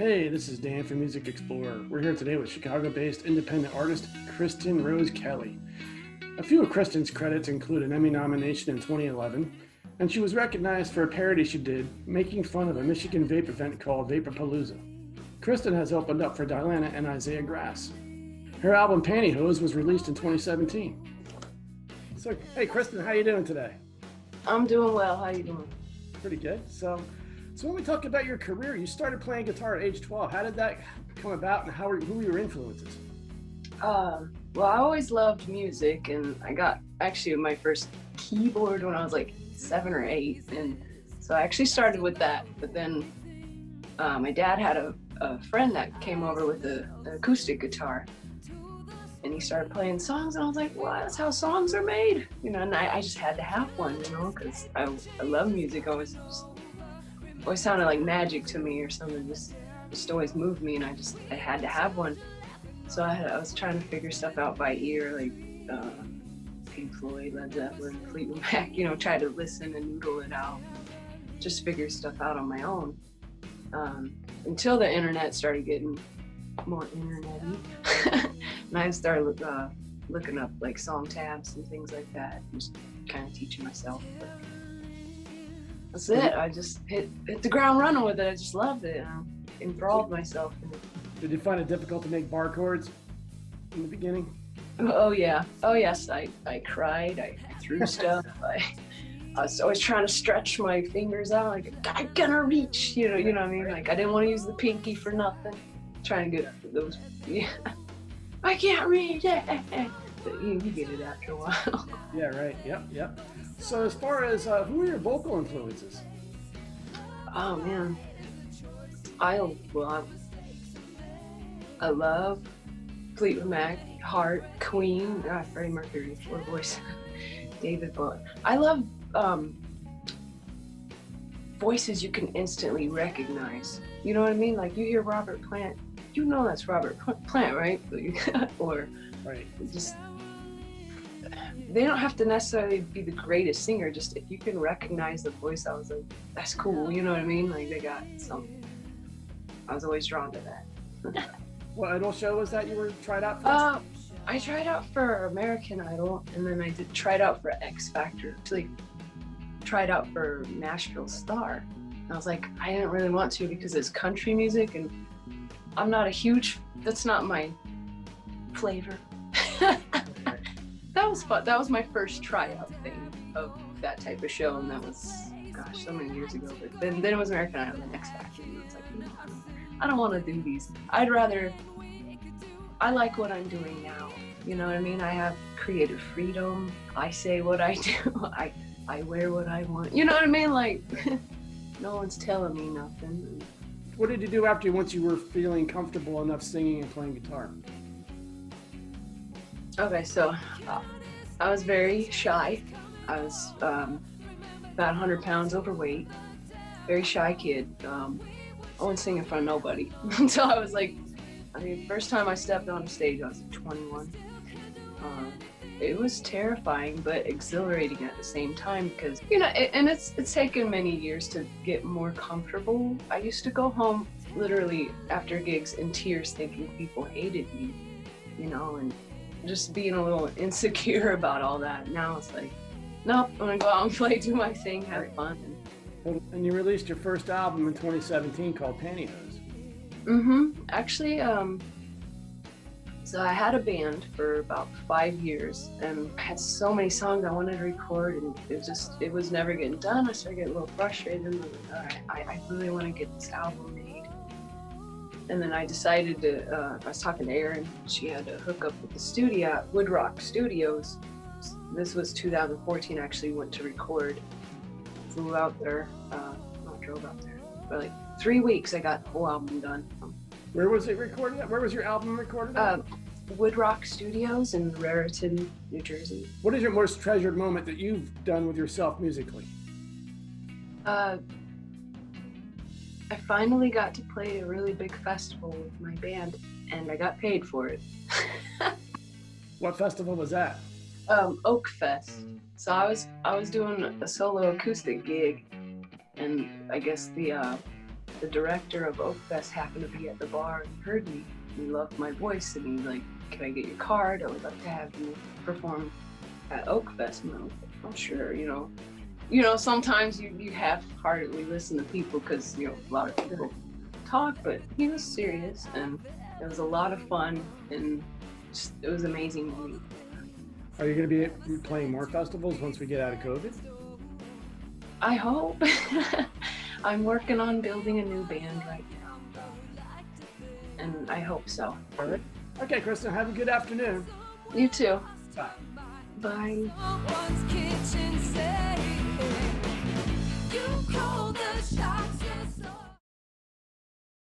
Hey, this is Dan from MusicXplorer. We're here today with Chicago-based independent artist Kristin Rose Kelly. A few of Kristin's credits include an Emmy nomination in 2011, and she was recognized for a parody she did making fun of a Michigan vape event called Vaporpalooza. Kristin has opened up for Diana and Isaiah Grass. Her album Pantyhose was released in 2017. So, hey Kristin, how you doing today? I'm doing well. How you doing? Pretty good. So when we talk about your career, you started playing guitar at age 12. How did that come about, and who were your influences? Well, I always loved music, and I got actually my first keyboard when I was like 7 or 8, and so I actually started with that. But then my dad had a friend that came over with an acoustic guitar, and he started playing songs, and I was like, well, that's how songs are made, you know. And I just had to have one, you know, because I love music. Always sounded like magic to me, or something just always moved me, and I had to have one. So I was trying to figure stuff out by ear, like Pink Floyd, Led Zeppelin, Fleetwood Mac, you know, try to listen and noodle it out, just figure stuff out on my own, until the internet started getting more internet-y. And I started looking up like song tabs and things like that, just kind of teaching myself. But that's it. I just hit the ground running with it. I just loved it. I enthralled myself in it. Did you find it difficult to make bar chords in the beginning? Oh yeah. Oh yes. I cried. I threw stuff. I was always trying to stretch my fingers out, like I'm gonna reach. You know what I mean? Like I didn't want to use the pinky for nothing. Trying to get those. Yeah. I can't reach. But you get it after a while. Yeah. Right. Yep. So as far as who are your vocal influences? Oh man. I love Fleetwood Mac, Heart, Queen, Freddie Mercury, Four Voice, David Bowie. I love voices you can instantly recognize. You know what I mean? Like you hear Robert Plant, you know that's Robert Plant, right? Or right. Just they don't have to necessarily be the greatest singer. Just if you can recognize the voice, I was like, that's cool. You know what I mean? Like they got something. I was always drawn to that. What Idol show was that you were tried out for? I tried out for American Idol, and then I tried out for X Factor. Actually, tried out for Nashville Star. And I was like, I didn't really want to because it's country music, and I'm not a huge. That's not my flavor. That was fun. That was my first tryout thing of that type of show, and that was, gosh, so many years ago. But then it was American Idol and X Factor, and it's like, I don't want to do these. I like what I'm doing now. You know what I mean? I have creative freedom. I say what I do. I wear what I want. You know what I mean? Like, no one's telling me nothing. What did you do once you were feeling comfortable enough singing and playing guitar? Okay, so I was very shy. I was about 100 pounds overweight. Very shy kid. I wouldn't sing in front of nobody until I was like, first time I stepped on the stage, I was 21. It was terrifying, but exhilarating at the same time because, you know, and it's taken many years to get more comfortable. I used to go home literally after gigs in tears thinking people hated me, you know, and just being a little insecure about all that. Now it's like, nope, I'm gonna go out and play, do my thing, have fun. And you released your first album in 2017 called Pantyhose. Actually, so I had a band for about 5 years, and I had so many songs I wanted to record, and it was never getting done. I started getting a little frustrated, and all right, I really want to get this album made. And then I decided to, I was talking to Erin, she had to hook up with the studio at Wood Rock Studios. This was 2014, I actually went to record. Flew out there, not drove out there, for like 3 weeks I got the whole album done. Where was it recorded at? Where was your album recorded at? Wood Rock Studios in Raritan, New Jersey. What is your most treasured moment that you've done with yourself musically? I finally got to play a really big festival with my band, and I got paid for it. What festival was that? Oak Fest. So I was doing a solo acoustic gig, and I guess the the director of Oak Fest happened to be at the bar and heard me. He loved my voice and he's like, "Can I get your card? I would love to have you perform at Oak Fest." And I was like, "Oh, sure." Sometimes you half-heartedly listen to people because a lot of people talk, but he was serious and it was a lot of fun and it was amazing to meet. Are you going to be playing more festivals once we get out of COVID? I hope. I'm working on building a new band right now, and I hope so. All right. Okay, Kristin, have a good afternoon. You too. Bye. Bye. Kitchen say, you call the shots.